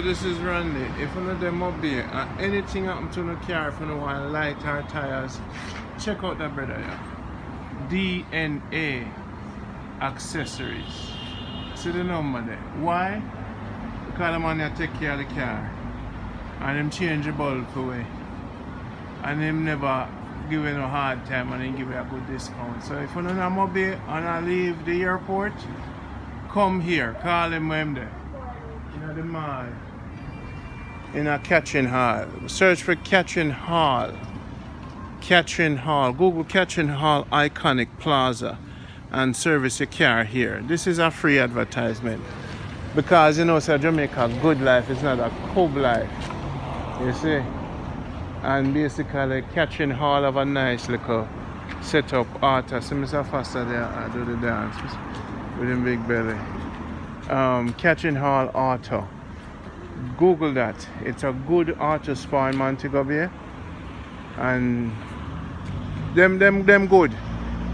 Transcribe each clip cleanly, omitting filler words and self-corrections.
this is Randy. If you know them MoBay and anything happen to the car, if you know want light or tires, check out that brother here. DNA accessories. See the number there. Why? Because the man here take care of the car. And him change the bulb away. And him never give you no hard time and he give you a good discount. So if you know MoBay and I leave the airport, come here, call him when I'm there. In the mall. In a catching hall. Search for catching hall. Catching hall. Google catching hall iconic plaza and service your car here. This is a free advertisement. Because you know, so Jamaica Good Life is not a Good Life. You see? And basically catching hall of a nice little setup artist. See Mr. Foster there, I do the dance with him big belly. Catching Hall Auto. Google that. It's a good auto spa in Montego Bay. And them good.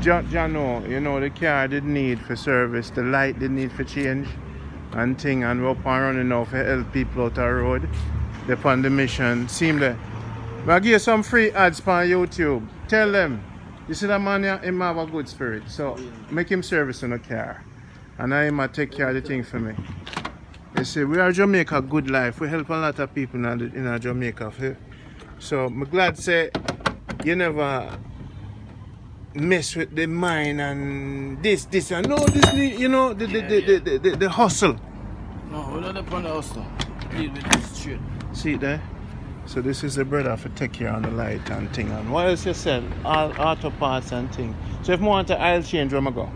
Jano, you know, the car did need for service, the light did need for change and thing, and we're up and running now for help people out the road. They're on the mission. Seem that. But I give you some free ads on YouTube. Tell them, you see that man here, him have a good spirit. So make him service on the car. And I might take care of the thing for me. You see, we are Jamaica Good Life. We help a lot of people in Jamaica. So I'm glad to say you never mess with the mind and this and no this you know the hustle. No, we're not upon the hustle. Deal with this straight. See it there? So this is the brother for take care on the light and thing. And what else you sell? All auto parts and thing. So if I want to oil change, where I go?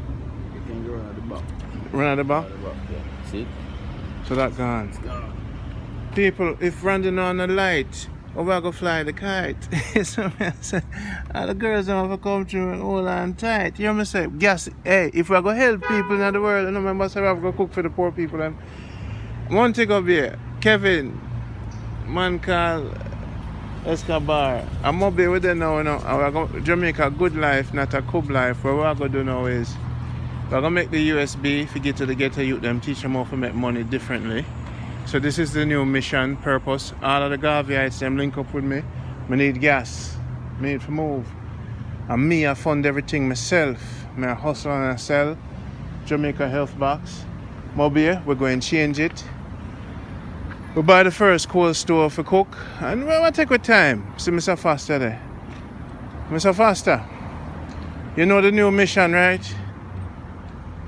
You can go around the back. Run at the back? Yeah. See? So that's gone. It's gone. People, if running on the light, or I go fly the kite. So I say, all the girls don't have to come through and hold on tight. You know what I'm saying? Gas, hey, if we go help people in the world, and remember, so I have to go cook for the poor people. And Montego Bay, Kevin, man called Escobar. I'm MoBay with them now, Jamaica Good Life, not a Good Life. What we're going to do now is, we're going to make the USB for get to the ghetto youth, them teach them how to make money differently. So this is the new mission, purpose. All of the Gaviites, them link up with me. I need gas. I need to move. And me, I fund everything myself. I hustle and I sell. Jamaica Health Box. MoBay, we're going to change it. We buy the first cold stove for cook. And we'll take our time. See Mr. Foster there. Mr. Foster, you know the new mission, right?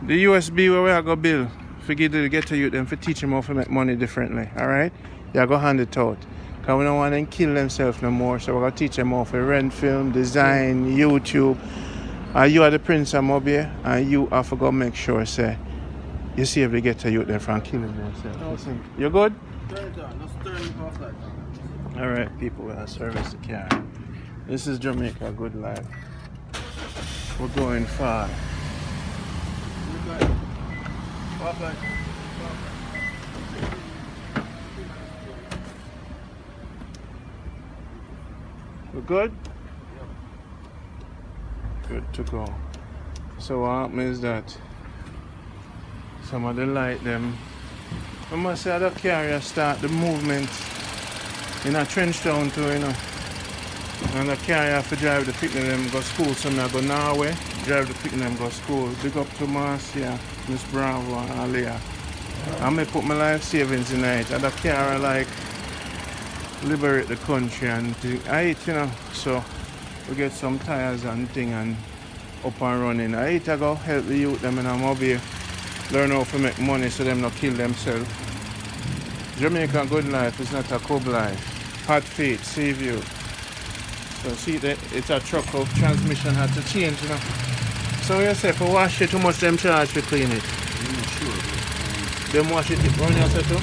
The USB where we are going to build. Forget to get to you them for teach them how to make money differently. Alright? You go hand it out. Because we don't want them to kill themselves no more. So we're going to teach them how to rent film, design, YouTube. You are the prince of MoBay, and you have to go make sure, say, you see if they get to you them from killing themselves. Listen, you good? Turn it on. Let's turn it off like that. Alright, people, we'll service the car. This is Jamaica Good Life. We're going far. We're good? Good to go. So what happens is that some of the light them, I must say the carrier start the movement in a trench town too, you know. And the carrier have to drive the picnic them go school, so I go Norway, drive the picnic them go school. Big up to Marcia, Miss Bravo and Alia. I may put my life savings in it, and the carrier like liberate the country and thing. I eat, you know, so we get some tires and thing and up and running. I eat to go help the youth them in a MoBay, learn how to make money so them not kill themselves. Jamaica Good Life is not a Good Life. Hot feet, sea view. So see that it's a truck of transmission had to change, you know. So you say for wash it, how much them charge to clean it? I'm not sure. Them wash it run yourself too?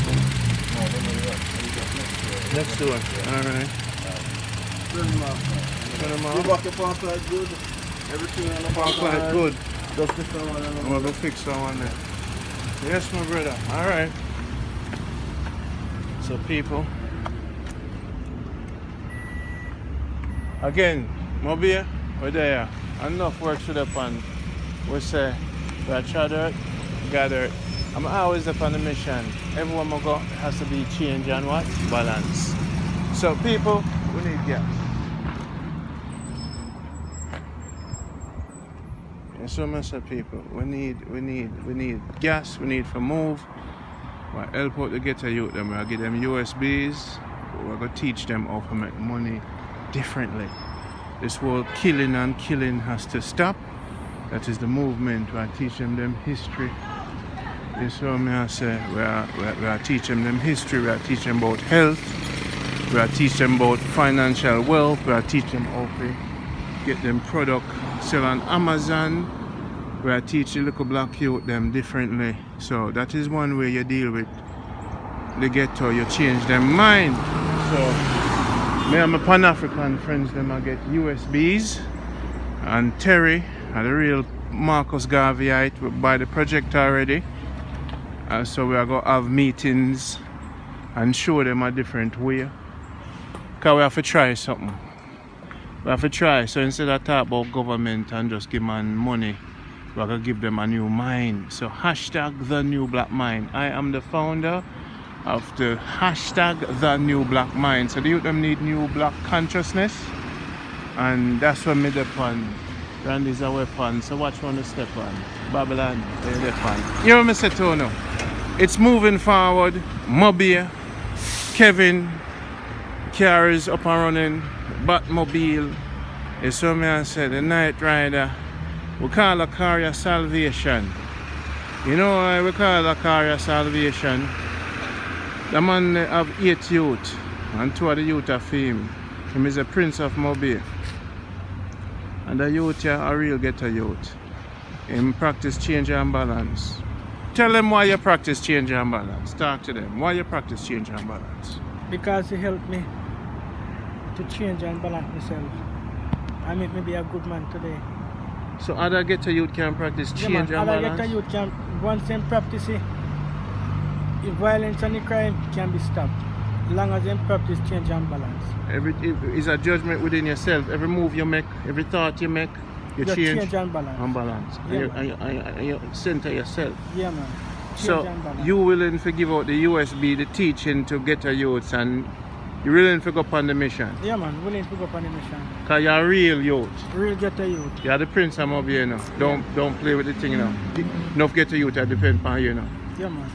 No, Next door. Alright. Turn them off. Turn them off. You back the park light good. Everything on the Park light good. Just fix that one. We'll go fix that one there. Yes, my brother. Alright. So people. Again, MoBay, we're there. Enough work should have done. We say, we are gathered I'm always up on a mission. Everywhere I go has to be change and what? Balance. So people, we need gas. And so much of people, we need gas, we need to move. We'll help out to get a youth them. We'll give them USBs. We're gonna teach them how to make money differently. This whole killing and killing has to stop. That is the movement. We're teaching them history. This is what I say. We're teaching them history. We're teaching about health. We're teaching about financial wealth. We're teaching how to get them product sell on Amazon. We're teaching little black youth them differently. So that is one way you deal with the ghetto. You change their mind. So me and my Pan-African friends them I get USBs, and Terry and the real Marcus Garveyite we buy the project already. So we are going to have meetings and show them a different way. Because we have to try something. We have to try. So instead of talk about government and just give man money, we're going to give them a new mind. So hashtag the new black mind. I am the founder of the hashtag the new black mind. So the youth them need new black consciousness. And that's what made up on. Brand is a weapon. So watch one to step on. Babylon, they're weapon. You know what I say to now? It's moving forward. MoBay, Kevin, cars up and running, Batmobile. It's what I said, the Night Rider. We call a car your salvation. You know why we call a car your salvation? The man have 8 youth, and 2 of the youth are him. Him is a prince of MoBay. And the youth here are real ghetto youth. Him practice change and balance. Tell them why you practice change and balance. Talk to them. Why you practice change and balance? Because it helped me to change and balance myself. I make me be a good man today. So other ghetto youth can practice change and other balance? ghetto youth can, once them practice it, the violence and the crime can be stopped. As long as them practice change and balance. Is a judgment within yourself. Every move you make, every thought you make, you change and balance. And balance. Yeah, and you center yourself. Yeah, man. Change So and balance. you willing to give out the USB, the teaching to ghetto youths, and you willing to go up on the mission? Yeah, man. Willing to go up on the mission. Because you're a real youth. Real ghetto youth. You're the prince of MoBay, you know. Don't play with the thing, you know. Enough ghetto youth that depend on you, you know. Yeah, man.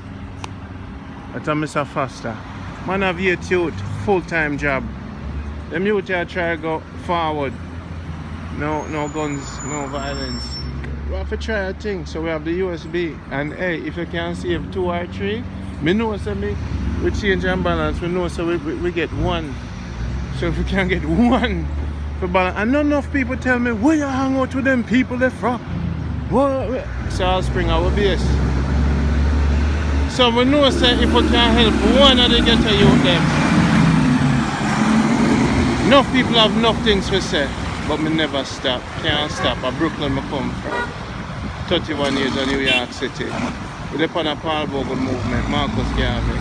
That's a Mr. Foster. Man have 8 youth, full-time job. Them youth here try to go forward. No guns, no violence. We have to try a thing. So we have the USB. And hey, if you can save 2 or 3, me know so we change and balance. We know so we get 1. So if we can get 1 for balance. And not enough people tell me, where you hang out with them people there from? So I'll spring our base. So we know say if we can help one of the ghetto youth them. Enough people have enough things to say. But me never stop, can't stop. At Brooklyn I come from. 31 years in New York City. We're upon a Paul Bogle movement, Marcus Garvey.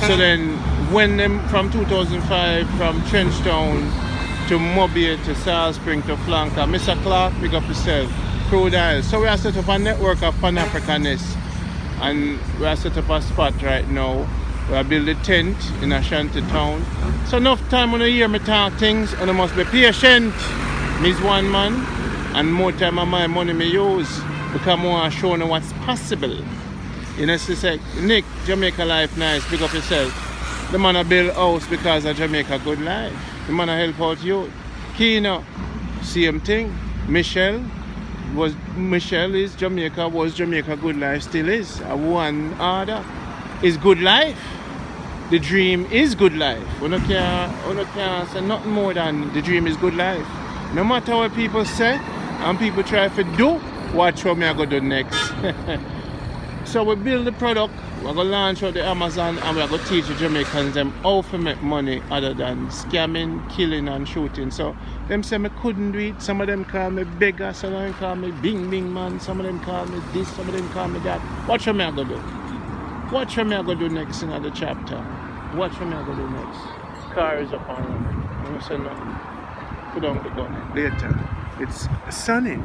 So then when them from 2005 from Trenchtown to MoBay to Salt Spring to Flanker, Mr. Clark, pick up yourself, Crude Oil. So we are set up a network of pan-africanists, and we are set up a spot right now. We are building a tent in Ashanti Town. So enough time when you hear me talk things, and I must be patient. Me's one man, and more time of my money me use because I want to show you what's possible. You know, she say, Nick, Jamaica Life nice, pick up yourself. The man a build house because of Jamaica Good Life. The man a help out you. Kino, same thing. Michelle is Jamaica, was Jamaica Good Life, still is. A one order is good life. The dream is good life. We don't care say nothing more than the dream is good life. No matter what people say and people try to do, watch what me I go do next. So we build the product, we're going to launch out the Amazon, and we're going to teach the Jamaicans them how to make money other than scamming, killing and shooting. So them say me couldn't do it. Some of them call me beggar, some of them call me bing bing man, some of them call me this, some of them call me that. Watch what me I go do. Watch what me I go do next in the chapter. Watch what me I go do next. Car is up and running. I don't say nothing. Put down the gun. Later. It's sunny.